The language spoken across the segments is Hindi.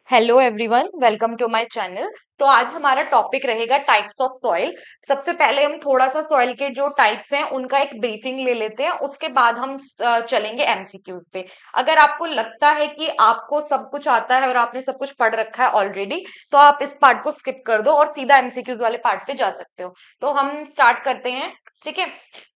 Hello everyone, welcome to my channel. तो आज हमारा टॉपिक रहेगा टाइप्स ऑफ सॉइल। सबसे पहले हम थोड़ा सा सॉइल के जो टाइप्स हैं उनका एक ब्रीफिंग ले लेते हैं, उसके बाद हम चलेंगे एमसीक्यूज पे। अगर आपको लगता है कि आपको सब कुछ आता है और आपने सब कुछ पढ़ रखा है ऑलरेडी, तो आप इस पार्ट को स्किप कर दो और सीधा एमसीक्यूज वाले पार्ट पे जा सकते हो। तो हम स्टार्ट करते हैं, ठीक है।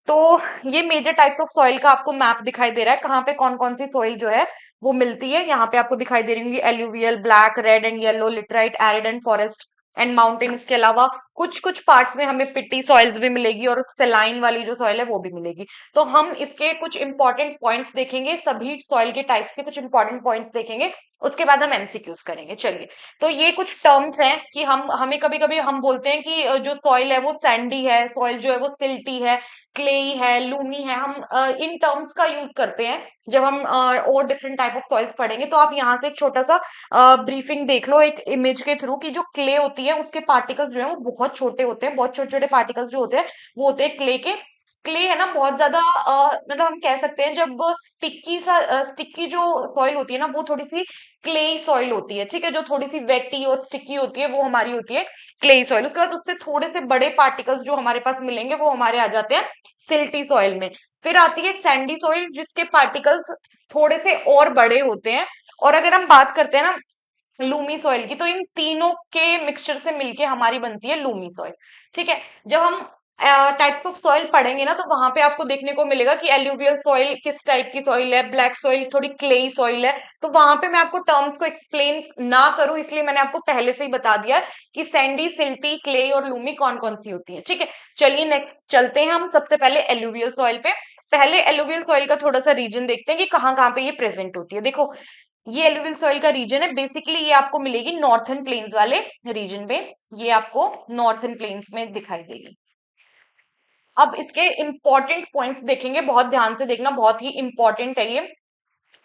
तो ये मेजर टाइप्स ऑफ सॉइल का आपको मैप दिखाई दे रहा है, कहाँ पे कौन कौन सी सॉइल जो है वो मिलती है। यहाँ पे आपको दिखाई दे रही होंगी alluvial, black, red and yellow, laterite, arid and forest and mountain. इसके अलावा कुछ कुछ पार्ट्स में हमें पिटी सॉइल्स भी मिलेगी और सेलाइन वाली जो सॉइल है वो भी मिलेगी। तो हम इसके कुछ इंपॉर्टेंट पॉइंट्स देखेंगे, सभी सॉइल के टाइप्स के कुछ इंपॉर्टेंट पॉइंट्स देखेंगे, उसके बाद हम एमसीक्यूज करेंगे। चलिए, तो ये कुछ टर्म्स हैं कि हम हमें कभी कभी हम बोलते हैं कि जो सॉइल है वो सैंडी है, सॉइल जो है वो सिल्टी है, क्लेई है, लूमी है। हम इन टर्म्स का यूज करते हैं जब हम और डिफरेंट टाइप ऑफ सॉइल्स पढ़ेंगे। तो आप यहाँ से एक छोटा सा ब्रीफिंग देख लो एक इमेज के थ्रू कि जो क्ले होती है उसके पार्टिकल्स जो है वो बहुत छोटे होते हैं, बहुत छोटे छोटे पार्टिकल्स जो होते हैं वो होते हैं क्ले के। क्ले है ना बहुत ज्यादा मतलब हम कह सकते हैं जब स्टिक्की जो सॉइल होती है ना वो थोड़ी सी क्लेई सॉइल होती है, ठीक है। जो थोड़ी सी वेटी और स्टिकी होती है वो हमारी होती है क्लेई सॉइल। उसके बाद उससे थोड़े से बड़े पार्टिकल्स जो हमारे पास मिलेंगे वो हमारे आ जाते हैं सिल्टी सॉइल में। फिर आती है सैंडी सॉइल जिसके पार्टिकल्स थोड़े से और बड़े होते हैं। और अगर हम बात करते हैं ना लूमी सॉइल की, तो इन तीनों के मिक्सचर से मिलके हमारी बनती है लूमी सॉइल, ठीक है। जब हम टाइप्स ऑफ सॉइल पढ़ेंगे ना तो वहां पे आपको देखने को मिलेगा कि एल्यूवियल सॉइल किस टाइप की सॉइल है, ब्लैक सॉइल थोड़ी क्लेई सॉइल है। तो वहां पे मैं आपको टर्म्स को एक्सप्लेन ना करूं इसलिए मैंने आपको पहले से ही बता दिया कि सैंडी, सिल्टी, क्लेई और लूमी कौन कौन सी होती है, ठीक है। चलिए नेक्स्ट चलते हैं हम सबसे पहले एल्यूवियल सॉइल पे। पहले एल्यूवियल सॉइल का थोड़ा सा रीजन देखते हैं कि कहाँ कहाँ पे ये प्रेजेंट होती है। देखो, ये एलुवियल सॉइल का रीजन है, बेसिकली ये आपको मिलेगी नॉर्थन प्लेन्स वाले रीजन पे। ये आपको नॉर्थन प्लेन्स में दिखाई देगी। अब इसके इंपॉर्टेंट पॉइंट्स देखेंगे, बहुत ध्यान से देखना, बहुत ही इंपॉर्टेंट है ये,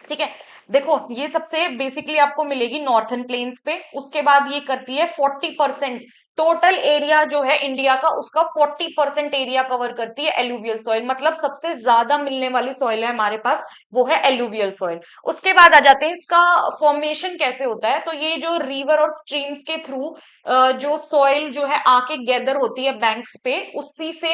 ठीक है। देखो, ये सबसे बेसिकली आपको मिलेगी नॉर्थन प्लेन्स पे। उसके बाद ये करती है 40%, टोटल एरिया जो है इंडिया का उसका 40% एरिया कवर करती है एलुवियल सॉइल। मतलब सबसे ज्यादा मिलने वाली सॉइल है हमारे पास वो है एलुवियल सॉइल। उसके बाद आ जाते हैं इसका फॉर्मेशन कैसे होता है। तो ये जो रिवर और स्ट्रीम्स के थ्रू जो सॉइल जो है आके गैदर होती है बैंक्स पे, उसी से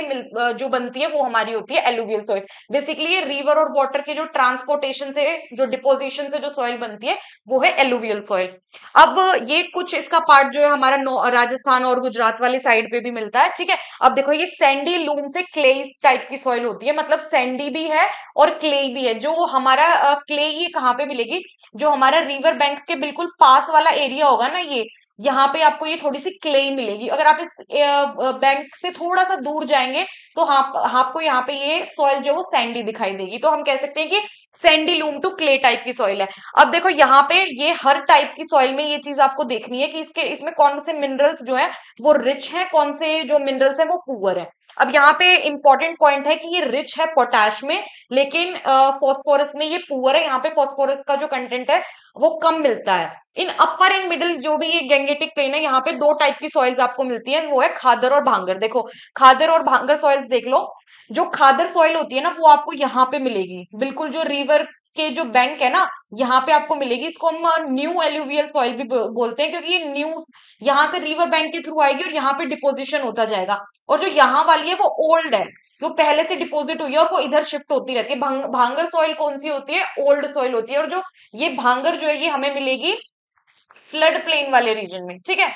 जो बनती है वो हमारी होती है एलुवियल सॉइल। बेसिकली ये रिवर और वाटर के जो ट्रांसपोर्टेशन से, जो डिपोजिशन से जो सॉइल बनती है वो है एलुवियल सॉइल। अब ये कुछ इसका पार्ट जो है हमारा राजस्थान और गुजरात वाली साइड पे भी मिलता है, ठीक है। अब देखो, ये सैंडी लूम से क्ले टाइप की सॉइल होती है, मतलब सैंडी भी है और क्ले भी है। जो हमारा क्ले ये कहाँ पे मिलेगी, जो हमारा रिवर बैंक के बिल्कुल पास वाला एरिया होगा ना, ये यहाँ पे आपको ये थोड़ी सी क्ले मिलेगी। अगर आप इस बैंक से थोड़ा सा दूर जाएंगे तो आपको यहाँ पे ये सॉइल जो है वो सैंडी दिखाई देगी। तो हम कह सकते हैं कि sandy loam to clay type की सॉइल है। अब देखो, यहाँ पे ये हर टाइप की सॉइल में ये चीज आपको देखनी है कि इसमें कौन से मिनरल्स जो है वो रिच है, कौन से जो मिनरल्स है वो पुअर है। अब यहाँ पे इंपॉर्टेंट पॉइंट है कि ये रिच है पोटैश में, लेकिन फॉस्फोरस में ये पुअर है। यहाँ पे फॉस्फोरस का जो कंटेंट है वो कम मिलता है। इन अपर एंड मिडिल जो भी ये गैंगेटिक प्लेन है, यहाँ पे दो टाइप की सॉइल्स आपको मिलती है, वो है खादर और भांगर। देखो, खादर और भांगर सॉइल्स देख लो। जो खादर सॉइल होती है ना वो आपको यहाँ पे मिलेगी, बिल्कुल जो रिवर के जो बैंक है ना यहाँ पे आपको मिलेगी। इसको हम न्यू एल्यूवियल सॉइल भी बोलते हैं, क्योंकि ये न्यू यहाँ से रिवर बैंक के थ्रू आएगी और यहाँ पे डिपोजिशन होता जाएगा। और जो यहाँ वाली है वो ओल्ड है, जो पहले से डिपोजिट हुई है और वो इधर शिफ्ट होती रहती है। भांगर सॉइल कौन सी होती है, ओल्ड सॉइल होती है। और जो ये भांगर जो है ये हमें मिलेगी फ्लड प्लेन वाले रीजन में, ठीक है।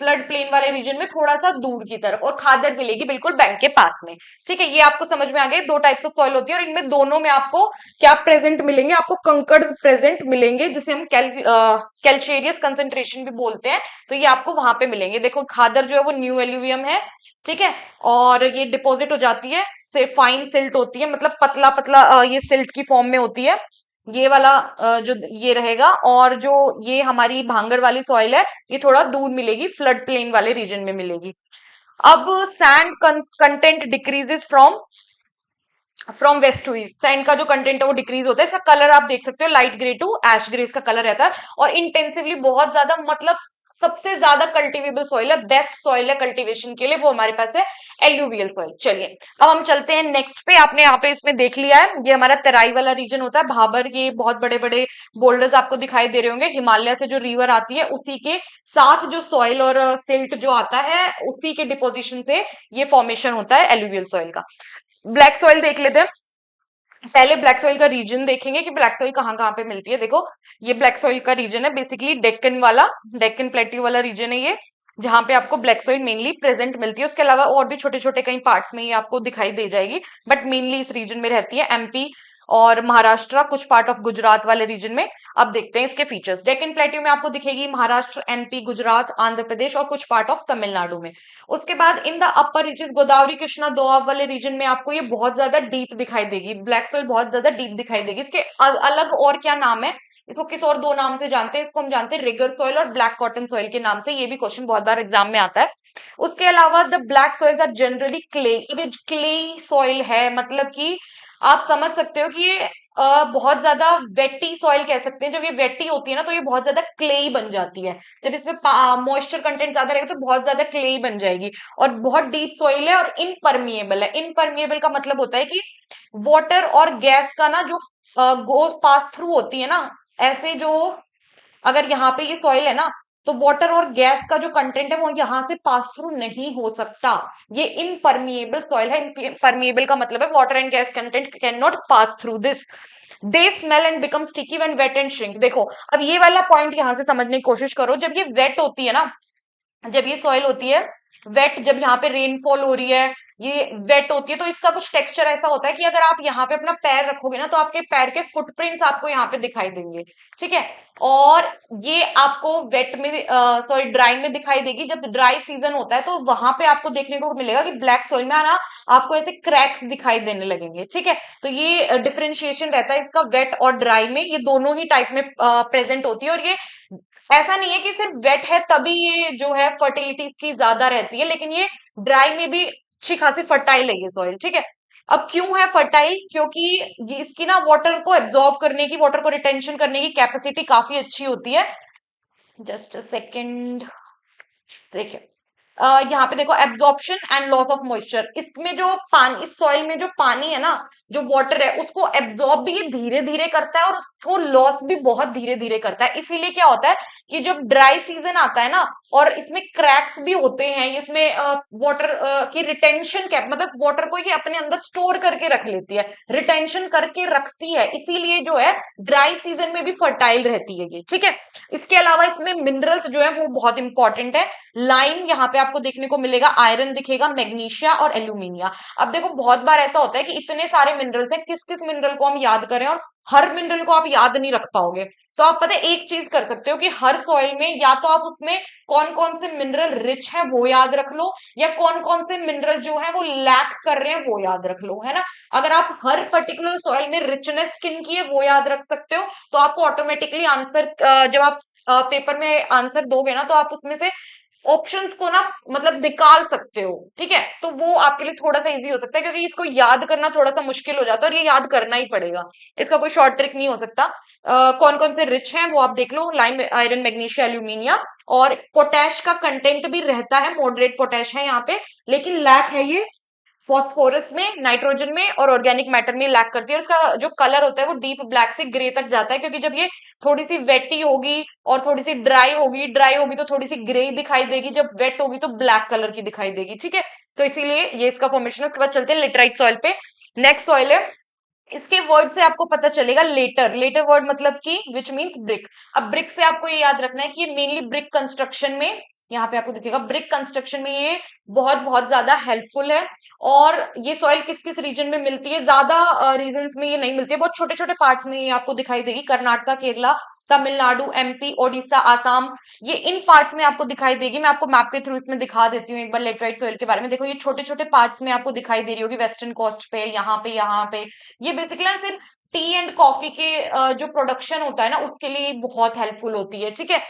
फ्लड प्लेन वाले रीजन में थोड़ा सा दूर की तरफ, और खादर मिलेगी बिल्कुल बैंक के पास में, ठीक है। ये आपको समझ में आ गया, दो टाइप ऑफ सॉइल होती है और इनमें दोनों में आपको क्या प्रेजेंट मिलेंगे, आपको कंकड़ प्रेजेंट मिलेंगे, जिसे हम कैल्शियस कंसेंट्रेशन भी बोलते हैं। तो ये आपको वहां पे मिलेंगे। देखो, खादर जो है वो न्यू एल्यूवियम है, ठीक है। और ये डिपोजिट हो जाती है, फाइन सिल्ट होती है, मतलब पतला पतला ये सिल्ट की फॉर्म में होती है। ये वाला जो ये रहेगा, और जो ये हमारी भांगर वाली सॉइल है ये थोड़ा दूर मिलेगी, फ्लड प्लेन वाले रीजन में मिलेगी। अब sand content decreases from from west to east. Sand का जो कंटेंट है वो डिक्रीज होता है। इसका कलर आप देख सकते हो, light grey to ash grey इसका कलर रहता है। और इंटेंसिवली बहुत ज्यादा, मतलब सबसे ज्यादा कल्टिवेबल सॉइल है, बेस्ट सॉइल है कल्टीवेशन के लिए, वो हमारे पास है एल्यूवियल सॉइल। चलिए अब हम चलते हैं नेक्स्ट पे। आपने यहाँ पे इसमें देख लिया है, ये हमारा तराई वाला रीजन होता है, भाबर, ये बहुत बड़े बड़े बोल्डर्स आपको दिखाई दे रहे होंगे, हिमालय से जो रिवर आती है उसी के साथ जो सॉइल और सिल्ट जो आता है उसी के डिपोजिशन से ये फॉर्मेशन होता है एल्यूवियल सॉइल का। ब्लैक सॉइल देख लेते हैं। पहले ब्लैक सॉइल का रीजन देखेंगे कि ब्लैक सॉइल कहाँ कहाँ पे मिलती है। देखो ये ब्लैक सॉइल का रीजन है, बेसिकली डेक्कन वाला, डेक्कन प्लेट्यू वाला रीजन है ये, जहां पे आपको ब्लैक सॉइल मेनली प्रेजेंट मिलती है। उसके अलावा और भी छोटे छोटे कई पार्ट्स में ये आपको दिखाई दे जाएगी, बट मेनली इस रीजन में रहती है, एमपी और महाराष्ट्र, कुछ पार्ट ऑफ गुजरात वाले रीजन में। अब देखते हैं इसके फीचर्स। डेक्कन प्लेट्यू में आपको दिखेगी महाराष्ट्र, एमपी, गुजरात, आंध्र प्रदेश और कुछ पार्ट ऑफ तमिलनाडु में। उसके बाद in the upper region Godavari, Krishna, Doab वाले रीजन में आपको ये बहुत ज्यादा डीप दिखाई देगी, ब्लैक सॉइल बहुत ज्यादा डीप दिखाई देगी। इसके अलग और क्या नाम है, इसको किस और दो नाम से जानते हैं, इसको हम जानते हैं रिगर सॉइल और ब्लैक कॉटन सॉइल के नाम से। ये भी क्वेश्चन बहुत बार एग्जाम में आता है। उसके अलावा the black soil are generally clay, clay soil है, मतलब कि आप समझ सकते हो कि ये बहुत ज्यादा वेटी सॉइल कह सकते हैं। जब ये वेटी होती है ना तो ये बहुत ज्यादा क्लेई बन जाती है, जब इसमें मॉइस्चर कंटेंट ज्यादा रहेगा तो बहुत ज्यादा क्लेई बन जाएगी। और बहुत डीप सॉइल है और इनपरमिएबल है। इनपरमिएबल का मतलब होता है कि वाटर और गैस का ना जो गो पास थ्रू होती है ना, ऐसे जो अगर यहाँ पे ये सॉइल है ना तो वाटर और गैस का जो कंटेंट है वो यहाँ से पास थ्रू नहीं हो सकता। ये इनपरमिएबल सॉइल है। इनपरमिएबल का मतलब है water and gas content can not pass through this. They smell and become sticky when wet and shrink. देखो अब ये वाला पॉइंट यहाँ से समझने की कोशिश करो। जब ये वेट होती है ना, जब ये सॉइल होती है वेट, जब यहाँ पे रेनफॉल हो रही है, ये वेट होती है, तो इसका कुछ टेक्सचर ऐसा होता है कि अगर आप यहाँ पे अपना पैर रखोगे ना तो आपके पैर के फुटप्रिंट्स आपको यहाँ पे दिखाई देंगे, ठीक है। और ये आपको वेट में सॉरी ड्राई में दिखाई देगी। जब ड्राई सीजन होता है तो वहां पे आपको देखने को मिलेगा कि ब्लैक सॉइल में ना आपको ऐसे क्रैक्स दिखाई देने लगेंगे, ठीक है। तो ये डिफरेंशिएशन रहता है इसका वेट और ड्राई में, ये दोनों ही टाइप में प्रेजेंट होती है। और ये ऐसा नहीं है कि सिर्फ वेट है तभी ये जो है फर्टिलिटी इसकी ज्यादा रहती है, लेकिन ये ड्राई में भी अच्छी खासी फर्टाइल है ये सॉइल, ठीक है। अब क्यों है फर्टाइल, क्योंकि ये इसकी ना वाटर को एब्जॉर्ब करने की, वाटर को रिटेंशन करने की कैपेसिटी काफी अच्छी होती है। जस्ट अ सेकेंड, देखिए यहाँ पे देखो absorption and loss of moisture. इसमें जो पानी, इस सॉइल में जो पानी है ना, जो वाटर है, उसको एब्जॉर्ब भी ये धीरे धीरे करता है और उसको लॉस भी बहुत धीरे धीरे करता है। इसीलिए क्या होता है कि जब ड्राई सीजन आता है ना और इसमें क्रैक्स भी होते हैं, इसमें वाटर की रिटेंशन कैप, मतलब वाटर को ये अपने अंदर स्टोर करके रख लेती है, रिटेंशन करके रखती है, इसीलिए जो है ड्राई सीजन में भी फर्टाइल रहती है ये, ठीक है। इसके अलावा इसमें मिनरल्स जो है वो बहुत इंपॉर्टेंट है। लाइम यहाँ पे आपको देखने को मिलेगा, आयरन दिखेगा, मैग्नीशिया और एल्यूमिनिया। अब देखो बहुत बार ऐसा होता है कि इतने सारे मिनरल्स हैं, किस किस मिनरल को हम याद करें, और हर मिनरल को आप याद नहीं रख पाओगे। तो आप पता है एक चीज कर सकते हो कि हर सॉइल में या तो आप उसमें कौन कौन से मिनरल रिच है वो याद रख लो, या कौन कौन से मिनरल जो है वो लैक कर रहे हैं वो याद रख लो, है ना। अगर आप हर पर्टिकुलर सॉइल में रिचनेस किन की है वो याद रख सकते हो तो आपको ऑटोमेटिकली आंसर, जब आप पेपर में आंसर दोगे ना तो आप उसमें से ऑप्शंस को ना मतलब निकाल सकते हो, ठीक है। तो वो आपके लिए थोड़ा सा इजी हो सकता है, क्योंकि इसको याद करना थोड़ा सा मुश्किल हो जाता है और ये याद करना ही पड़ेगा, इसका कोई शॉर्ट ट्रिक नहीं हो सकता। कौन कौन से रिच हैं वो आप देख लो, लाइम, आयरन, मैग्नीशिया, एल्यूमिनिया। और पोटैश का कंटेंट भी रहता है, मॉडरेट पोटैश है यहाँ पे, लेकिन लैक है ये फॉस्फोरस में, नाइट्रोजन में और ऑर्गेनिक मैटर में लैक करती है। और उसका जो कलर होता है वो डीप ब्लैक से ग्रे तक जाता है, क्योंकि जब ये थोड़ी सी वेटी होगी और थोड़ी सी ड्राई होगी तो थोड़ी सी ग्रे दिखाई देगी, जब वेट होगी तो ब्लैक कलर की दिखाई देगी, ठीक है। तो इसीलिए ये इसका फॉर्मेशन है। उसके बाद चलते हैं लेटराइट सॉइल पे। नेक्स्ट सॉइल है, इसके वर्ड से आपको पता चलेगा लेटर, लेटर वर्ड मतलब कि विच मीन्स ब्रिक। अब ब्रिक से आपको ये याद रखना है कि ये मेनली ब्रिक कंस्ट्रक्शन में, यहाँ पे आपको दिखेगा ब्रिक कंस्ट्रक्शन में ये बहुत बहुत ज्यादा हेल्पफुल है। और ये सॉइल किस किस रीजन में मिलती है, ज्यादा रीजन्स में ये नहीं मिलती है, बहुत छोटे छोटे पार्ट्स में ये आपको दिखाई देगी, कर्नाटका, केरला, तमिलनाडु, एमपी, ओडिशा, आसाम, ये इन पार्ट्स में आपको दिखाई देगी। मैं आपको मैप के थ्रू इसमें दिखा देती हूँ एक बार लेटराइट सॉइल के बारे में। देखो ये छोटे छोटे पार्ट्स में आपको दिखाई दे रही होगी, वेस्टर्न कोस्ट पे, यहाँ पे, यहाँ पे। ये बेसिकली ना फिर टी एंड कॉफी के जो प्रोडक्शन होता है ना उसके लिए बहुत हेल्पफुल होती है, ठीक है।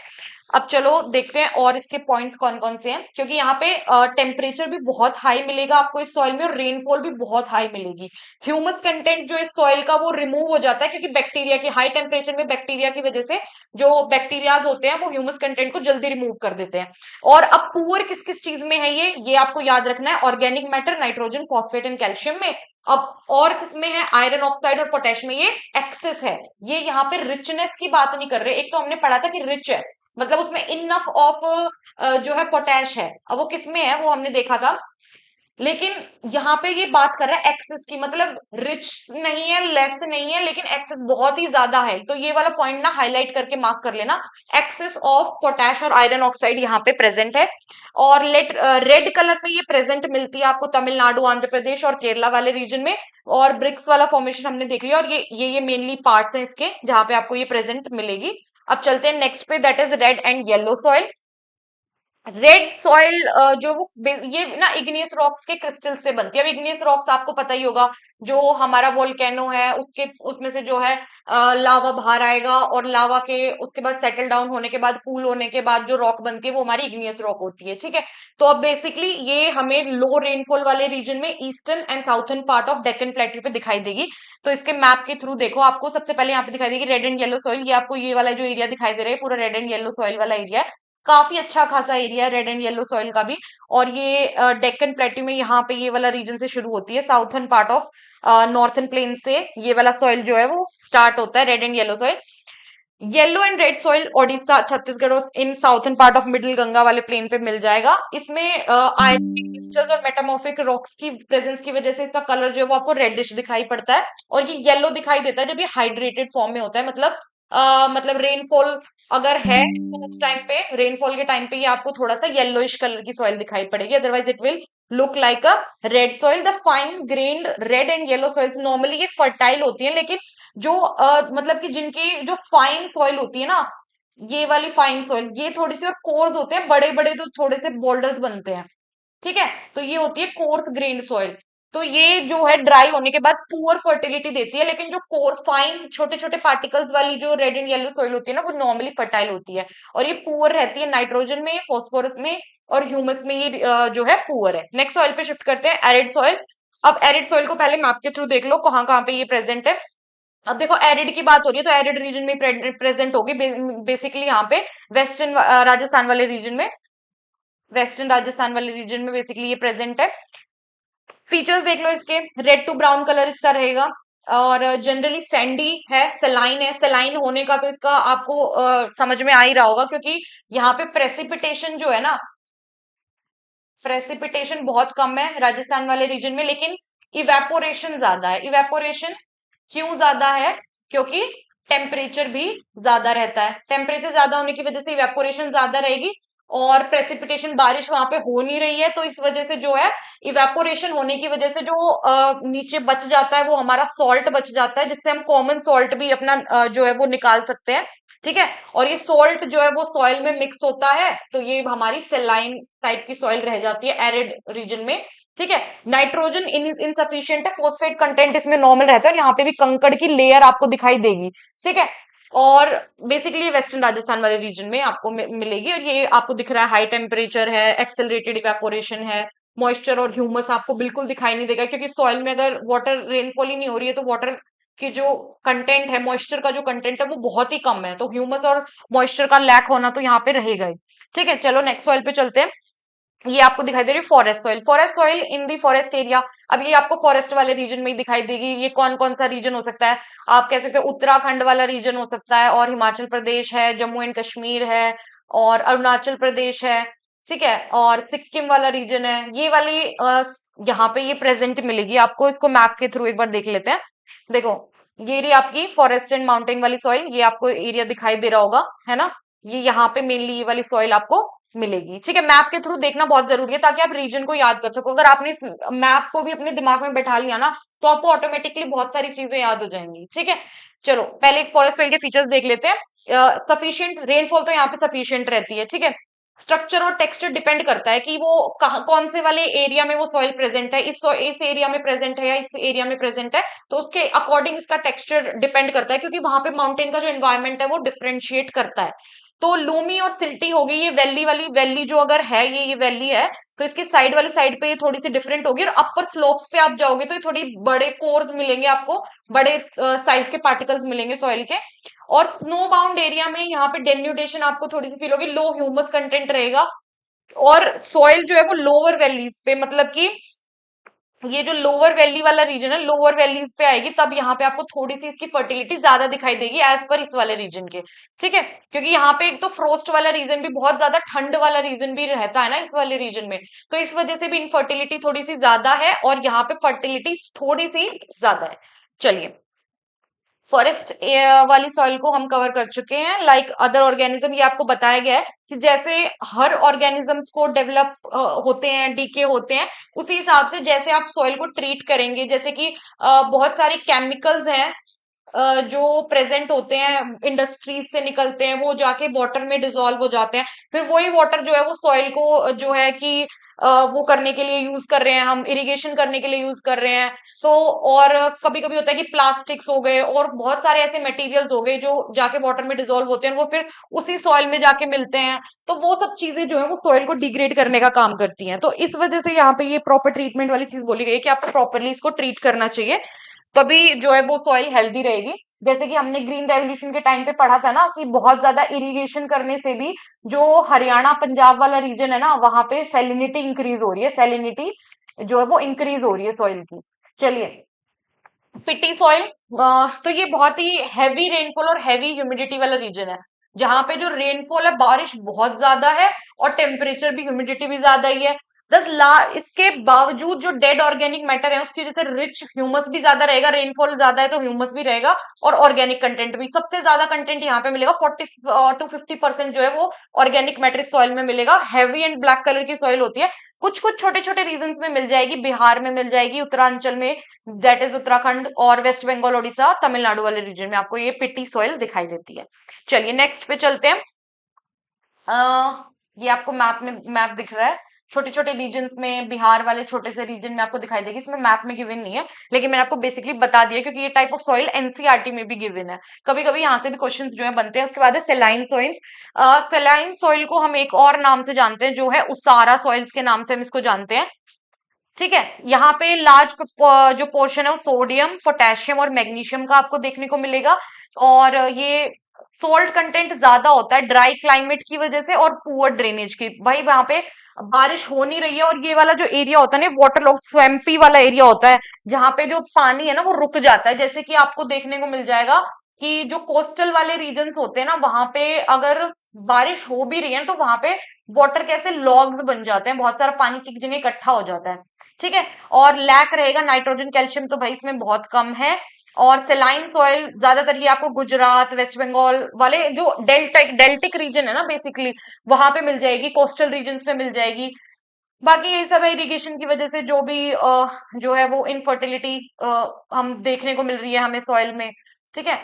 अब चलो देखते हैं और इसके पॉइंट्स कौन कौन से हैं, क्योंकि यहाँ पे टेम्परेचर भी बहुत हाई मिलेगा आपको इस सॉइल में और रेनफॉल भी बहुत हाई मिलेगी। ह्यूमस कंटेंट जो इस सॉइल का वो रिमूव हो जाता है, क्योंकि बैक्टीरिया की हाई टेम्परेचर में बैक्टीरिया की वजह से जो बैक्टीरियाज होते हैं वो ह्यूमस कंटेंट को जल्दी रिमूव कर देते हैं। और अब पुअर किस किस चीज में है ये आपको याद रखना है, organic matter, nitrogen, phosphate and calcium में। अब और किसमें है, आयरन ऑक्साइड और पोटेश में ये एक्सेस है। ये यहाँ पे रिचनेस की बात नहीं कर रहे, एक तो हमने पढ़ा था कि रिच है, मतलब उसमें इनफ ऑफ जो है पोटैश है, अब वो किसमें है वो हमने देखा था। लेकिन यहाँ पे ये बात कर रहा है एक्सेस की, मतलब रिच नहीं है, लेस नहीं है, लेकिन एक्सेस बहुत ही ज्यादा है। तो ये वाला पॉइंट ना हाईलाइट करके मार्क कर लेना, एक्सेस ऑफ पोटैश और आयरन ऑक्साइड यहाँ पे प्रेजेंट है। और रेड कलर में ये प्रेजेंट मिलती है आपको तमिलनाडु, आंध्र प्रदेश और केरला वाले रीजन में। और ब्रिक्स वाला फॉर्मेशन हमने देख लिया, और ये मेनली पार्ट्स हैं इसके जहां पे आपको ये प्रेजेंट मिलेगी। अब चलते हैं नेक्स्ट पे, that is red and yellow soil. Red soil जो वो ये ना इग्नियस रॉक्स के क्रिस्टल से बनती है। अब इग्नियस रॉक्स आपको पता ही होगा, जो हमारा वोल्केनो है उसके उसमें से जो है लावा बाहर आएगा, और लावा के उसके बाद सेटल डाउन होने के बाद, कूल होने के बाद जो रॉक बनती है वो हमारी इग्नियस रॉक होती है, ठीक है। तो अब बेसिकली ये हमें लो रेनफॉल वाले रीजन में eastern and southern part of Deccan plateau पे दिखाई देगी। तो इसके मैप के थ्रू देखो, आपको सबसे पहले यहाँ पे दिखाई देगी रेड एंड येलो सॉइल। ये आपको ये वाला जो एरिया दिखाई दे रहा है पूरा रेड एंड येलो सॉइल वाला एरिया है, काफी अच्छा खासा एरिया है रेड एंड येलो सॉइल का भी। और ये डेक्कन प्लेट्यू में यहाँ पे ये वाला रीजन से शुरू होती है, southern part of northern plain से ये वाला सॉइल जो है वो स्टार्ट होता है, red and yellow soil. Yellow and red soil Odisha, Chhattisgarh और in southern part of middle Ganga वाले प्लेन पे मिल जाएगा। इसमें आयरन क्रिस्टल्स और मेटामॉर्फिक रॉक्स की प्रेजेंस की वजह से इसका कलर जो है वो आपको रेडिश दिखाई पड़ता है, और ये येलो दिखाई देता है जब ये हाइड्रेटेड फॉर्म में होता है। मतलब रेनफॉल अगर है तो उस टाइम पे, रेनफॉल के टाइम पे ये आपको थोड़ा सा येलोइश कलर की सॉइल दिखाई पड़ेगी, otherwise it will look like a red soil. The fine grand red and yellow soil normally ये फर्टाइल होती है, लेकिन जो मतलब कि जिनकी जो फाइन सॉइल होती है ना, ये वाली फाइन सॉइल, ये थोड़ी सी और कोर्स होते हैं, बड़े बड़े जो थोड़े से बोल्डर्स बनते हैं, ठीक है। तो ये होती है कोर्स ग्रेन्ड सॉइल। तो ये जो है ड्राई होने के बाद पुअर फर्टिलिटी देती है, लेकिन जो कोर्स फाइन छोटे छोटे पार्टिकल्स वाली जो रेड एंड येलो सॉइल होती है ना, वो नॉर्मली फर्टाइल होती है, और ये पुअर रहती है नाइट्रोजन में, फॉस्फोरस में और ह्यूमस में, ये जो है पुअर है। नेक्स्ट सॉइल पे शिफ्ट करते हैं, एरिड सॉइल। अब एरिड सॉइल को पहले मैप के थ्रू देख लो कहाँ कहाँ पे ये प्रेजेंट है। अब देखो एरिड की बात हो रही है तो एरिड रीजन में प्रेजेंट होगी बेसिकली यहाँ पे वेस्टर्न राजस्थान वाले रीजन में, वेस्टर्न राजस्थान वाले रीजन में बेसिकली ये प्रेजेंट है। फीचर्स देख लो इसके, रेड टू ब्राउन कलर इसका रहेगा, और जनरली सैंडी है, सेलाइन है। सेलाइन होने का तो इसका आपको समझ में आ ही रहा होगा, क्योंकि यहाँ पे प्रेसिपिटेशन जो है ना, प्रेसिपिटेशन बहुत कम है राजस्थान वाले रीजन में, लेकिन इवेपोरेशन ज्यादा है। इवेपोरेशन क्यों ज्यादा है, क्योंकि टेम्परेचर भी ज्यादा रहता है। टेम्परेचर ज्यादा होने की वजह से इवेपोरेशन ज्यादा रहेगी, और प्रेसिपिटेशन बारिश वहां पे हो नहीं रही है, तो इस वजह से जो है इवेपोरेशन होने की वजह से जो नीचे बच जाता है वो हमारा सॉल्ट बच जाता है, जिससे हम कॉमन सॉल्ट भी अपना जो है वो निकाल सकते हैं, ठीक है। और ये सॉल्ट जो है वो सॉइल में मिक्स होता है, तो ये हमारी सेलाइन टाइप की सॉइल रह जाती है एरिड रीजन में, ठीक है। नाइट्रोजन इनसफिशियंट है, फोस्फेट कंटेंट इसमें नॉर्मल रहता है, और यहाँ पे भी कंकड़ की लेयर आपको दिखाई देगी, ठीक है। और बेसिकली वेस्टर्न राजस्थान वाले रीजन में आपको मिलेगी, और ये आपको दिख रहा है हाई टेम्परेचर है, एक्सेलरेटेड इवेपोरेशन है, मॉइस्चर और ह्यूमस आपको बिल्कुल दिखाई नहीं देगा, क्योंकि सॉइल में अगर वाटर रेनफॉल ही नहीं हो रही है तो वाटर की जो कंटेंट है, मॉइस्चर का जो कंटेंट है वो बहुत ही कम है, तो ह्यूमस और मॉइस्चर का लैक होना तो यहाँ पे रहेगा ही, ठीक है। चलो नेक्स्ट सॉइल पे चलते हैं। ये आपको दिखाई दे रही है forest soil, forest soil in the forest area. अब ये आपको फॉरेस्ट वाले रीजन में ही दिखाई देगी। ये कौन कौन सा रीजन हो सकता है, आप कह सकते हो उत्तराखंड वाला रीजन हो सकता है, और हिमाचल प्रदेश है, जम्मू एंड कश्मीर है, और अरुणाचल प्रदेश है, ठीक है, और सिक्किम वाला रीजन है। ये वाली यहाँ पे ये प्रेजेंट मिलेगी आपको, इसको मैप के थ्रू एक बार देख लेते हैं। देखो ये रही आपकी फॉरेस्ट एंड माउंटेन वाली सॉइल, ये आपको एरिया दिखाई दे रहा होगा, है ना। ये यहाँ पे मेनली ये वाली सॉइल आपको मिलेगी, ठीक है। मैप के थ्रू देखना बहुत जरूरी है ताकि आप रीजन को याद कर सको। अगर आपने इस मैप को भी अपने दिमाग में बैठा लिया ना, तो आपको ऑटोमेटिकली बहुत सारी चीजें याद हो जाएंगी, ठीक है। चलो पहले एक फॉरेस्ट फील्ड के फीचर्स देख लेते हैं। सफिशियंट रेनफॉल तो यहाँ पे सफिशियंट रहती है, ठीक है। स्ट्रक्चर और टेक्सचर डिपेंड करता है कि वो कौन से वाले एरिया में वो सॉइल प्रेजेंट है, इस एरिया में प्रेजेंट है या इस एरिया में प्रेजेंट है, तो उसके अकॉर्डिंग इसका टेक्सचर डिपेंड करता है, क्योंकि वहां पे माउंटेन का जो एनवायरमेंट है वो डिफ्रेंशिएट करता है। तो लूमी और सिल्टी हो गई, ये वैली वाली वैली जो अगर है, ये वैली है, तो इसकी साइड वाली साइड पे ये थोड़ी सी डिफरेंट होगी, और अपर स्लोप्स पे आप जाओगे तो ये थोड़ी बड़े कोर्स मिलेंगे आपको, बड़े साइज के पार्टिकल्स मिलेंगे सॉइल के। और स्नो बाउंड एरिया में यहाँ पे डेन्यूडेशन आपको थोड़ी सी फील होगी, लो ह्यूमस कंटेंट रहेगा। और सॉइल जो है वो लोअर वैलीज पे, मतलब कि ये जो लोअर वैली वाला रीजन है, लोअर वैलीज पे आएगी, तब यहाँ पे आपको थोड़ी सी इसकी फर्टिलिटी ज्यादा दिखाई देगी एज पर इस वाले रीजन के। ठीक है, क्योंकि यहाँ पे एक तो फ्रोस्ट वाला रीजन भी, बहुत ज्यादा ठंड वाला रीजन भी रहता है ना इस वाले रीजन में, तो इस वजह से भी इनफर्टिलिटी थोड़ी सी ज्यादा है, और यहाँ पे फर्टिलिटी थोड़ी सी ज्यादा है। चलिए, फॉरेस्ट वाली सॉइल को हम कवर कर चुके हैं। लाइक अदर ऑर्गेनिज्म, ये आपको बताया गया है कि जैसे हर ऑर्गेनिजम्स को डेवलप होते हैं, डीके होते हैं, उसी हिसाब से जैसे आप सॉइल को ट्रीट करेंगे, जैसे कि बहुत सारे केमिकल्स हैं जो प्रेजेंट होते हैं, इंडस्ट्रीज से निकलते हैं, वो जाके वाटर में डिसॉल्व हो जाते हैं, फिर वही वाटर जो है वो सॉइल को जो है कि वो करने के लिए यूज कर रहे हैं, हम इरिगेशन करने के लिए यूज कर रहे हैं। तो और कभी कभी होता है कि प्लास्टिक्स हो गए और बहुत सारे ऐसे मटेरियल्स हो गए जो जाके वाटर में डिसॉल्व होते हैं, वो फिर उसी सॉइल में जाके मिलते हैं, तो वो सब चीजें जो है वो सॉइल को डिग्रेड करने का काम करती हैं। तो इस वजह से यहाँ पे ये प्रॉपर ट्रीटमेंट वाली चीज बोली गई है कि आपको प्रॉपरली इसको ट्रीट करना चाहिए, तभी जो है वो सॉइल हेल्दी रहेगी। जैसे कि हमने ग्रीन रेवोल्यूशन के टाइम पे पढ़ा था ना कि बहुत ज्यादा इरिगेशन करने से भी जो हरियाणा पंजाब वाला रीजन है ना, वहां पे सैलिनिटी इंक्रीज हो रही है, सैलिनिटी जो है वो इंक्रीज हो रही है सॉइल की। चलिए, पिटी सॉइल, तो ये बहुत ही हैवी रेनफॉल और हैवी ह्यूमिडिटी वाला रीजन है, जहां पे जो रेनफॉल है, बारिश बहुत ज्यादा है, और टेम्परेचर भी, ह्यूमिडिटी भी ज्यादा ही है। दस ला इसके बावजूद जो डेड ऑर्गेनिक मैटर है उसकी वजह से रिच ह्यूमस भी ज्यादा रहेगा, रेनफॉल ज्यादा है तो ह्यूमस भी रहेगा, और ऑर्गेनिक कंटेंट भी सबसे ज्यादा कंटेंट यहाँ पे मिलेगा, 40 to 50% जो है वो ऑर्गेनिक मैटर सॉइल में मिलेगा। हैवी एंड ब्लैक कलर की सॉइल होती है, कुछ कुछ छोटे छोटे रीजन में मिल जाएगी, बिहार में मिल जाएगी, उत्तरांचल में, दैट इज उत्तराखंड, और वेस्ट बंगाल, उड़ीसा, तमिलनाडु वाले रीजन में आपको ये पिट्टी सॉइल दिखाई देती है। चलिए नेक्स्ट पे चलते हैं। ये आपको मैप में मैप दिख रहा है, छोटे छोटे रीजन में, बिहार वाले छोटे से रीजन में आपको दिखाई देगी, इसमें मैप में गिवन नहीं है, लेकिन मैंने आपको बेसिकली बता दिया क्योंकि ये टाइप ऑफ सॉइल एनसीईआरटी में भी गिवन है, कभी कभी यहाँ से भी क्वेश्चन जो है बनते हैं। उसके बाद है सेलाइन सॉइल। सेलाइन सॉइल को हम एक और नाम से जानते हैं, जो है उसारा सॉइल्स के नाम से हम इसको जानते हैं। ठीक है, यहाँ पे लार्ज जो पोर्शन है वो सोडियम, पोटेशियम और मैग्नीशियम का आपको देखने को मिलेगा, और ये सोल्ट कंटेंट ज्यादा होता है ड्राई क्लाइमेट की वजह से और पुअर ड्रेनेज की। भाई वहां पे बारिश हो नहीं रही है, और ये वाला जो एरिया होता है ना, वाटर लॉग स्वैम्पी वाला एरिया होता है, जहां पे जो पानी है ना वो रुक जाता है। जैसे कि आपको देखने को मिल जाएगा कि जो कोस्टल वाले रीजन होते हैं ना, वहां पे अगर बारिश हो भी रही है तो वहां पे वाटर कैसे लॉग्स बन जाते हैं, बहुत सारा पानी की जगह इकट्ठा हो जाता है। ठीक है, और लैक रहेगा नाइट्रोजन कैल्शियम, तो भाई इसमें बहुत कम है। और सेलाइन सॉइल ज्यादातर ये आपको गुजरात, वेस्ट बंगाल वाले जो डेल्टिक रीजन है ना बेसिकली, वहां पे मिल जाएगी, कोस्टल रीजन में मिल जाएगी। बाकी यही सब है, इरिगेशन की वजह से जो भी जो है वो इनफर्टिलिटी हम देखने को मिल रही है हमें सॉइल में। ठीक है,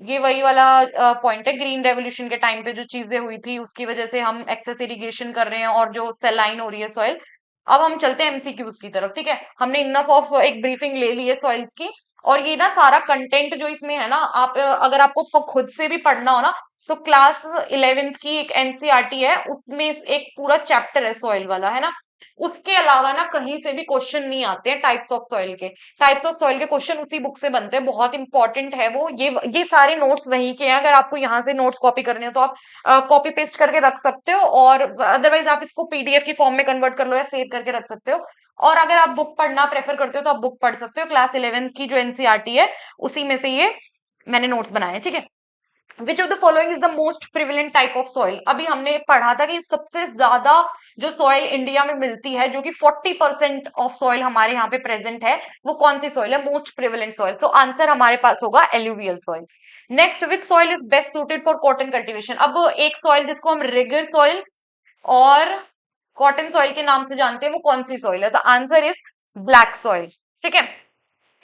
ये वही वाला पॉइंट है, ग्रीन रेवोल्यूशन के टाइम पे जो चीजें हुई थी उसकी वजह से हम एक्सेस इरिगेशन कर रहे हैं और जो सेलाइन हो रही है सॉइल। अब हम चलते हैं एमसीक्यूज की तरफ। ठीक है, हमने इनफ ऑफ एक ब्रीफिंग ले ली है सॉइल्स की, और ये ना सारा कंटेंट जो इसमें है ना, आप अगर आपको खुद से भी पढ़ना हो ना, तो क्लास 11th की एक एनसीईआरटी है, उसमें एक पूरा चैप्टर है सॉइल वाला, है ना। उसके अलावा ना कहीं से भी क्वेश्चन नहीं आते हैं टाइप्स ऑफ सॉइल के, टाइप्स ऑफ सॉइल के क्वेश्चन उसी बुक से बनते हैं, बहुत इंपॉर्टेंट है वो। ये सारे नोट्स वहीं के हैं, अगर आपको यहाँ से नोट्स कॉपी करने हो तो आप कॉपी पेस्ट करके रख सकते हो, और अदरवाइज आप इसको पीडीएफ की फॉर्म में कन्वर्ट कर लो या सेव करके रख सकते हो। और अगर आप बुक पढ़ना प्रेफर करते हो तो आप बुक पढ़ सकते हो, क्लास 11th की जो एनसीईआरटी है उसी में से ये मैंने नोट्स बनाए। ठीक है, विच of the following is the most prevalent type of soil. अभी हमने पढ़ा था कि सबसे ज्यादा जो सॉइल इंडिया में मिलती है, जो कि 40% ऑफ सॉइल हमारे यहाँ पे प्रेजेंट है, वो कौन सी सॉइल है, मोस्ट प्रिविलेंट सॉइल। तो आंसर हमारे पास होगा alluvial soil. Next, which soil is best suited for cotton cultivation. अब एक सॉइल जिसको हम रिगर सॉइल और कॉटन सॉइल के नाम से जानते हैं, वो कौन सी सॉइल है, तो आंसर इज ब्लैक सॉइल। ठीक है,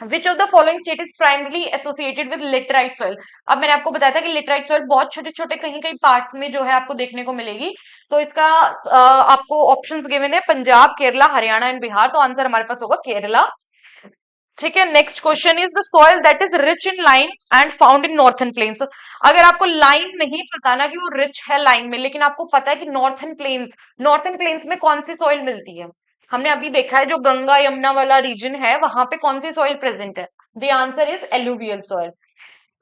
विच of the following state is primarily associated with laterite soil. अब मैंने आपको बताया था कि लेटराइट सॉइल बहुत छोटे छोटे कहीं कहीं पार्ट्स में जो है आपको देखने को मिलेगी, तो इसका आपको ऑप्शंस गिवन है, पंजाब, केरला, हरियाणा एंड बिहार, तो आंसर हमारे पास होगा केरला। ठीक है, next question is the soil that is rich in lime and found in northern plains. अगर आपको लाइम नहीं पता ना कि वो रिच है लाइम में, लेकिन आपको पता है कि नॉर्थन प्लेन्स में कौन सी सॉइल मिलती है, हमने अभी देखा है जो गंगा यमुना वाला रीजन है वहां पे कौन सी सॉइल प्रेजेंट है। The answer is alluvial soil.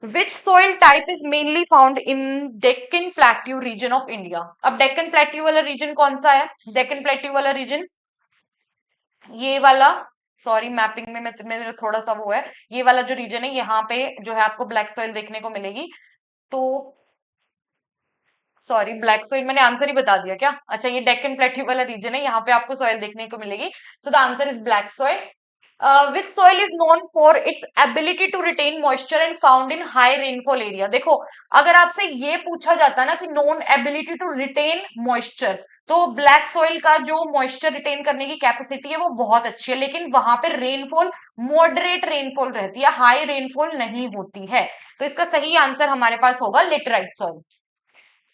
Which soil type is mainly found in Deccan plateau region of India. अब डेक्कन प्लेट्यू वाला रीजन कौन सा है, डेक्कन प्लेट्यू वाला रीजन ये वाला, सॉरी मैपिंग में मेरा थोड़ा सा वो है, ये वाला जो रीजन है यहाँ पे जो है आपको ब्लैक सॉइल देखने को मिलेगी। तो सॉरी ब्लैक सॉइल मैंने आंसर ही बता दिया क्या, अच्छा ये डेक्कन प्लेट्यू वाला रीजन है, यहाँ पे आपको सॉइल देखने को मिलेगी। So the answer is black soil. Which soil is known for its ability to retain moisture and found in high rainfall area. देखो अगर आपसे ये पूछा जाता ना कि known ability to retain moisture, तो ब्लैक सॉइल का जो मॉइस्चर रिटेन करने की कैपेसिटी है वो बहुत अच्छी है, लेकिन वहां पे रेनफॉल मॉडरेट रेनफॉल रहती है, हाई रेनफॉल नहीं होती है। तो इसका सही आंसर हमारे पास होगा laterite soil.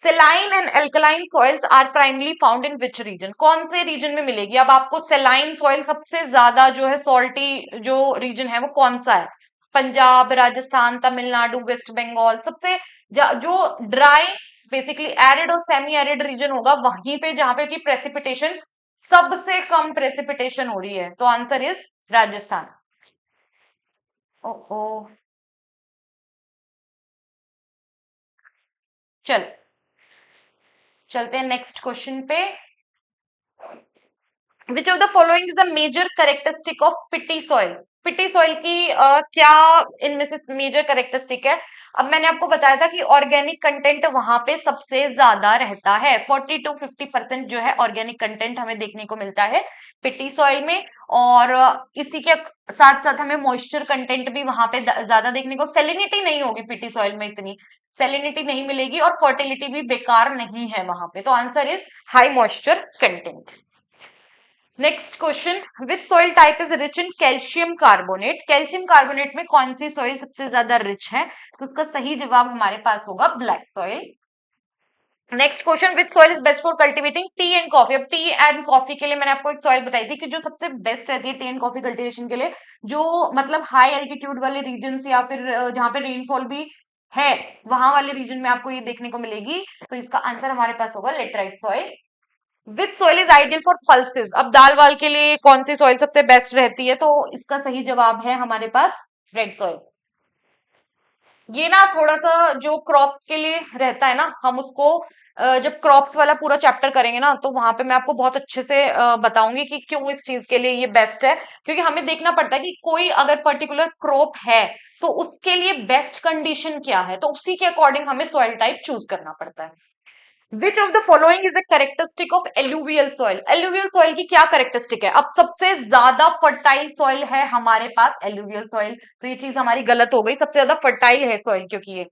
Saline and alkaline soils are primarily found in which region, कौन से रीजन में मिलेगी। अब आपको सेलाइन सॉइल सबसे ज्यादा जो है सॉल्टी जो रीजन है वो कौन सा है, पंजाब, राजस्थान, तमिलनाडु, वेस्ट बंगाल। सबसे जो ड्राई बेसिकली एरिड और सेमी एरिड रीजन होगा वहीं पे जहां पे की प्रेसिपिटेशन सबसे कम प्रेसिपिटेशन हो रही है, तो आंसर इज राजस्थान। ओ चल चलते हैं नेक्स्ट क्वेश्चन पे। Which of the following is the major characteristic of peaty soil. Peaty soil की क्या इनमें से मेजर करेक्टरिस्टिक है। अब मैंने आपको बताया था कि ऑर्गेनिक कंटेंट वहां पे सबसे ज्यादा रहता है, 40 to 50% जो है ऑर्गेनिक कंटेंट हमें देखने को मिलता है पिटी सॉइल में। और इसी के साथ साथ हमें मॉइस्चर कंटेंट भी वहां पे ज्यादा देखने को, सेलिनिटी नहीं होगी पिटी सॉइल में, इतनी सेलिनिटी नहीं मिलेगी, और फर्टिलिटी भी बेकार नहीं है वहां पे, तो answer is high moisture content. Next question, which soil type is rich in calcium carbonate. Calcium carbonate में कौन सी सॉइल सबसे ज्यादा रिच है, तो उसका सही जवाब हमारे पास होगा black soil. Next question, which soil is best for cultivating T and coffee. अब टी एंड कॉफी के लिए मैंने आपको एक सॉइल बताई थी कि जो सबसे बेस्ट रहती है टी एंड कॉफी कल्टिवेशन के लिए, जो मतलब हाई एल्टीट्यूड वाले रीजन या फिर जहां पे रेनफॉल भी है वहां वाले रीजन में आपको ये देखने को मिलेगी। तो इसका आंसर हमारे पास होगा laterite soil. Which soil is ideal for pulses. अब दाल वाल के लिए कौन सी सॉइल सबसे बेस्ट रहती है, तो इसका सही जवाब है हमारे पास रेड सॉइल। ये ना थोड़ा सा जो क्रॉप्स के लिए रहता है ना, हम उसको जब क्रॉप्स वाला पूरा चैप्टर करेंगे ना तो वहां पे मैं आपको बहुत अच्छे से बताऊंगी कि क्यों इस चीज के लिए ये बेस्ट है। क्योंकि हमें देखना पड़ता है कि कोई अगर पर्टिकुलर क्रॉप है तो उसके लिए बेस्ट कंडीशन क्या है, तो उसी के अकॉर्डिंग हमें सॉइल टाइप चूज करना पड़ता है। विच of the following is the characteristic of alluvial soil. Alluvial soil की क्या करेक्टरिस्टिक है। अब सबसे ज्यादा फर्टाइल सॉइल है हमारे पास एलुवियल सॉइल, तो ये चीज हमारी गलत हो गई, सबसे ज्यादा फर्टाइल है सॉइल क्योंकि ये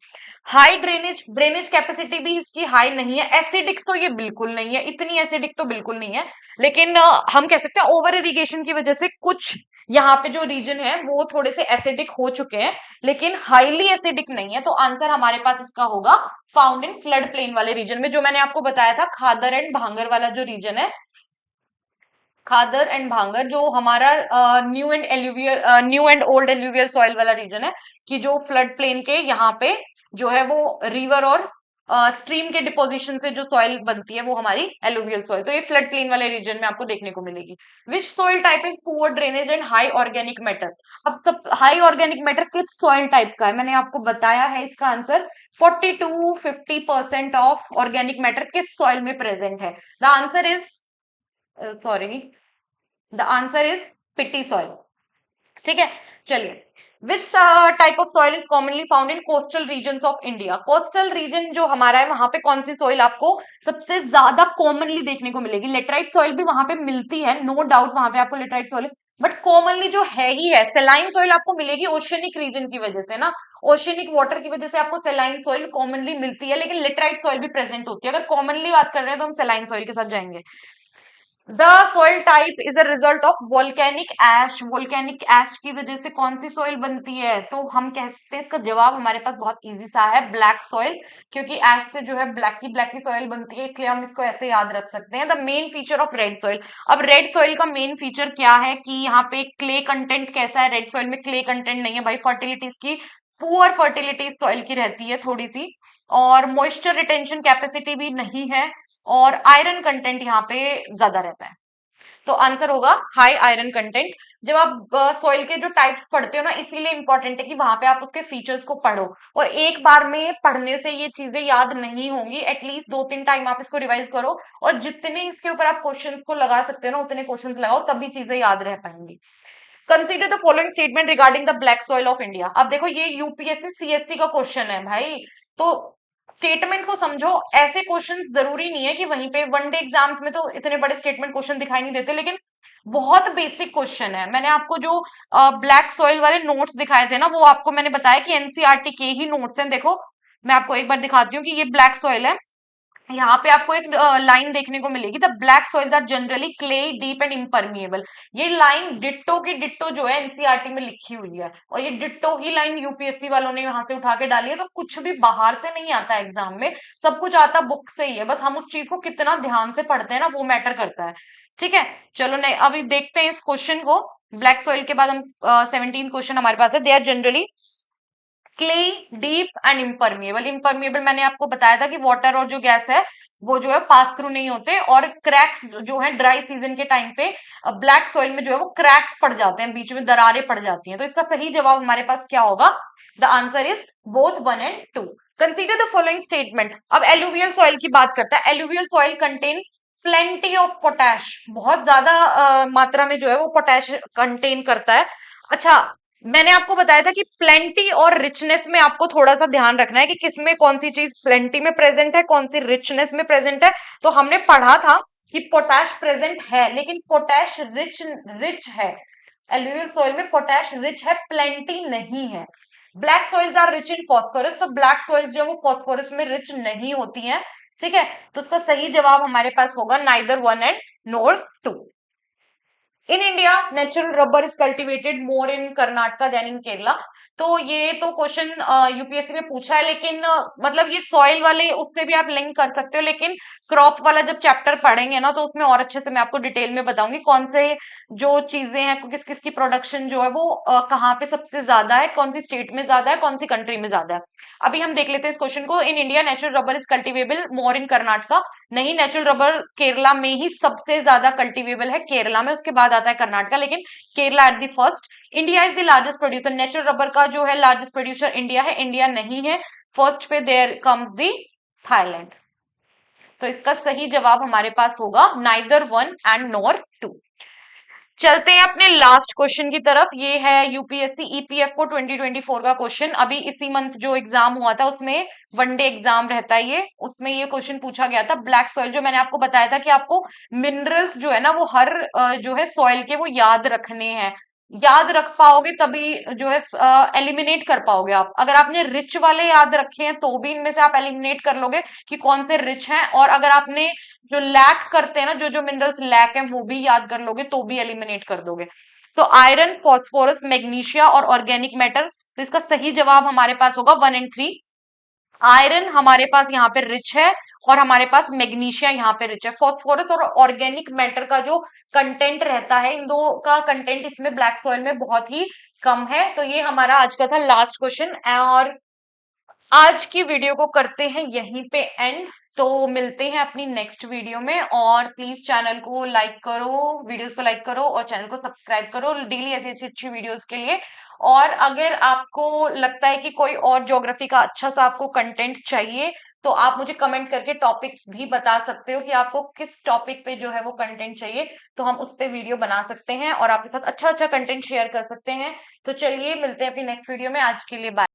हाई ड्रेनेज, ड्रेनेज कैपेसिटी भी इसकी हाई नहीं है। एसिडिक तो ये बिल्कुल नहीं है, इतनी एसिडिक तो बिल्कुल नहीं है, लेकिन हम कह सकते हैं ओवर इरिगेशन की वजह से कुछ यहाँ पे जो रीजन है वो थोड़े से एसिडिक हो चुके हैं, लेकिन हाईली एसिडिक नहीं है। तो आंसर हमारे पास इसका होगा फाउंड इन फ्लड प्लेन वाले रीजन में, जो मैंने आपको बताया था खादर एंड भांगर वाला जो रीजन है, खादर एंड भांगर जो हमारा new and old alluvial soil वाला रीजन है, कि जो फ्लड प्लेन के यहाँ पे जो है वो रिवर और स्ट्रीम के डिपोजिशन से जो सॉइल बनती है वो हमारी एलुवियल सॉइल, तो ये फ्लड प्लेन वाले रीजन में आपको देखने को मिलेगी। Which soil type is poor drainage and high organic matter. अब सब हाई ऑर्गेनिक मैटर किस सॉइल टाइप का है, मैंने आपको बताया है इसका आंसर 40 to 50% ऑफ ऑर्गेनिक मैटर किस सॉइल में प्रेजेंट है। The answer is sorry the answer is peaty soil. ठीक है, चलिए। Which type of soil is commonly found in coastal region of India. Coastal region जो हमारा है वहां पे कौन सी सॉइल आपको सबसे ज्यादा कॉमनली देखने को मिलेगी। लेटराइट सॉइल भी वहां पे मिलती है, नो डाउट वहां पे आपको लेटराइट सॉइल, बट कॉमनली जो है ही है सेलाइन सॉइल आपको मिलेगी ओशियनिक रीजन की वजह से ना, ओशियनिक वाटर की वजह से आपको सेलाइन सॉइल कॉमनली मिलती है, लेकिन लेटराइट सॉइल भी प्रेजेंट होती है। अगर कॉमनली बात कर रहे हैं तो हम सेलाइन सॉइल के साथ जाएंगे। The soil type is a result of volcanic ash. Volcanic ash की वजह से कौन सी सॉइल बनती है? तो हम कह सकते हैं इसका जवाब हमारे पास बहुत इजी सा है, ब्लैक सॉइल, क्योंकि ऐश से जो है ब्लैक की सॉइल बनती है, इसलिए हम इसको ऐसे याद रख सकते हैं। The main feature of red soil. अब रेड सॉइल का मेन फीचर क्या है कि यहाँ पे क्ले कंटेंट कैसा है? रेड सॉइल में क्ले कंटेंट नहीं है भाई, फर्टिलिटी की पुअर फर्टिलिटी सॉइल की रहती है थोड़ी सी, और मॉइस्चर रिटेंशन कैपेसिटी भी नहीं है, और आयरन कंटेंट यहाँ पे ज्यादा रहता है। तो आंसर होगा हाई आयरन कंटेंट। जब आप सॉइल के जो टाइप पढ़ते हो ना, इसीलिए इंपॉर्टेंट है कि वहां पे आप उसके फीचर्स को पढ़ो, और एक बार में पढ़ने से ये चीजें याद नहीं होंगी, एटलीस्ट 2-3 टाइम आप इसको रिवाइज करो, और जितने इसके ऊपर आप क्वेश्चन को लगा सकते हो ना उतने क्वेश्चन लगाओ, तभी चीजें याद रह पाएंगी। Consider the following statement regarding the black soil of India. अब देखो ये यूपीएससी सीएससी का क्वेश्चन है भाई, तो स्टेटमेंट को समझो। ऐसे क्वेश्चन जरूरी नहीं है कि वहीं पे वनडे एग्जाम्स में तो इतने बड़े स्टेटमेंट क्वेश्चन दिखाई नहीं देते, लेकिन बहुत बेसिक क्वेश्चन है। मैंने आपको जो ब्लैक सॉइल वाले नोट्स दिखाए थे ना, वो आपको मैंने बताया कि एनसीईआरटी के ही नोट्स हैं। देखो मैं आपको एक बार दिखाती हूँ कि ये ब्लैक सॉइल है। यहाँ पे आपको एक लाइन देखने को मिलेगी, the black soils are generally clay deep and impermeable. ये लाइन डिट्टो की डिट्टो जो है एनसीईआरटी में लिखी हुई है, और ये डिट्टो ही लाइन यूपीएससी वालों ने यहाँ से उठा के डाली है। तो कुछ भी बाहर से नहीं आता एग्जाम में, सब कुछ आता बुक से ही है, बस हम उस चीज को कितना ध्यान से पढ़ते हैं ना, वो मैटर करता है। ठीक है, चलो नहीं अभी देखते हैं इस क्वेश्चन को। ब्लैक सॉइल के बाद हम 17 क्वेश्चन हमारे पास है। They are generally clay deep and impermeable. Impermeable मैंने आपको बताया था कि वाटर और जो गैस है वो जो है पास थ्रू नहीं होते, और क्रैक्स जो है ड्राई सीजन के टाइम पे ब्लैक सॉइल में जो है वो क्रैक्स पड़ जाते हैं, बीच में दरारें पड़ जाती हैं। तो इसका सही जवाब हमारे पास क्या होगा? The answer is both 1 and 2। Consider the following statement. अब एलुवियल सॉइल की बात करता है। Alluvial soil contain plenty of potash. बहुत ज्यादा मात्रा में जो है वो पोटैश कंटेन करता है। अच्छा, मैंने आपको बताया था कि प्लेंटी और रिचनेस में आपको थोड़ा सा ध्यान रखना है कि किसमें कौन सी चीज प्लेंटी में प्रेजेंट है, कौन सी रिचनेस में प्रेजेंट है। तो हमने पढ़ा था कि पोटैश प्रेजेंट है, लेकिन पोटैश रिच है। एल्यूवियल सॉइल में पोटैश रिच है, प्लेंटी नहीं है। Black soils are rich in phosphorus. तो ब्लैक सॉइल्स जो है वो फॉस्फोरस में रिच नहीं होती हैं। ठीक है, तो उसका सही जवाब हमारे पास होगा neither 1 and nor 2। In India natural rubber is cultivated more in Karnataka than in Kerala. तो ये तो क्वेश्चन यूपीएससी में पूछा है, लेकिन मतलब ये सॉइल वाले उससे भी आप लिंक कर सकते हो, लेकिन क्रॉप वाला जब चैप्टर पढ़ेंगे ना तो उसमें और अच्छे से मैं आपको डिटेल में बताऊंगी कौन से जो चीजें हैं, किस किस की प्रोडक्शन जो है वो कहाँ पे सबसे ज्यादा है, कौन सी स्टेट में ज्यादा है, कौन सी कंट्री में ज्यादा है। अभी हम देख लेते हैं इस क्वेश्चन को। In India natural rubber is cultivable more in Karnataka. नहीं, नेचुरल रबर केरला में ही सबसे ज्यादा कल्टीवेबल है, केरला में, उसके बाद आता है कर्नाटका, लेकिन Kerala at the first. India is the largest producer. Natural rubber का जो है लार्जेस्ट प्रोड्यूसर इंडिया है, इंडिया नहीं है। फर्स्ट पे देयर कम्स द थाईलैंड। तो इसका सही जवाब हमारे पास होगा नाइदर 1 एंड नोर 2। चलते हैं अपने लास्ट क्वेश्चन की तरफ। ये है यूपीएससी ईपीएफओ 2024 का क्वेश्चन। अभी इसी मंथ जो एग्जाम हुआ था उसमें वनडे एग्जाम रहता है ये, उसमें ये क्वेश्चन पूछा गया था। ब्लैक सॉइल, जो मैंने आपको बताया था कि आपको मिनरल्स जो है ना वो हर जो है सॉइल के वो याद रखने हैं, याद रख पाओगे तभी जो है एलिमिनेट कर पाओगे आप। अगर आपने रिच वाले याद रखे हैं तो भी इनमें से आप एलिमिनेट कर लोगे कि कौन से रिच हैं, और अगर आपने जो लैक करते हैं ना, जो जो मिनरल्स लैक हैं वो भी याद कर लोगे तो भी एलिमिनेट कर दोगे। तो आयरन, फॉस्फोरस, मैग्नीशिया और ऑर्गेनिक मैटर। तो इसका सही जवाब हमारे पास होगा 1 एंड 3। आयरन हमारे पास यहाँ पे रिच है, और हमारे पास मैग्नीशिया यहाँ पे रिच है। फॉस्फोरस और ऑर्गेनिक मैटर का जो कंटेंट रहता है, इन दो का कंटेंट इसमें ब्लैक सॉइल में बहुत ही कम है। तो ये हमारा आज का था लास्ट क्वेश्चन, और आज की वीडियो को करते हैं यहीं पे एंड। तो मिलते हैं अपनी नेक्स्ट वीडियो में, और प्लीज चैनल को लाइक करो, वीडियोस को लाइक करो और चैनल को सब्सक्राइब करो डेली ऐसी अच्छी अच्छी वीडियोस के लिए। और अगर आपको लगता है कि कोई और ज्योग्राफी का अच्छा सा आपको कंटेंट चाहिए, तो आप मुझे कमेंट करके टॉपिक भी बता सकते हो कि आपको किस टॉपिक पे जो है वो कंटेंट चाहिए, तो हम उस पे वीडियो बना सकते हैं और आपके साथ अच्छा अच्छा कंटेंट शेयर कर सकते हैं। तो चलिए मिलते हैं अपनी नेक्स्ट वीडियो में, आज के लिए बाय।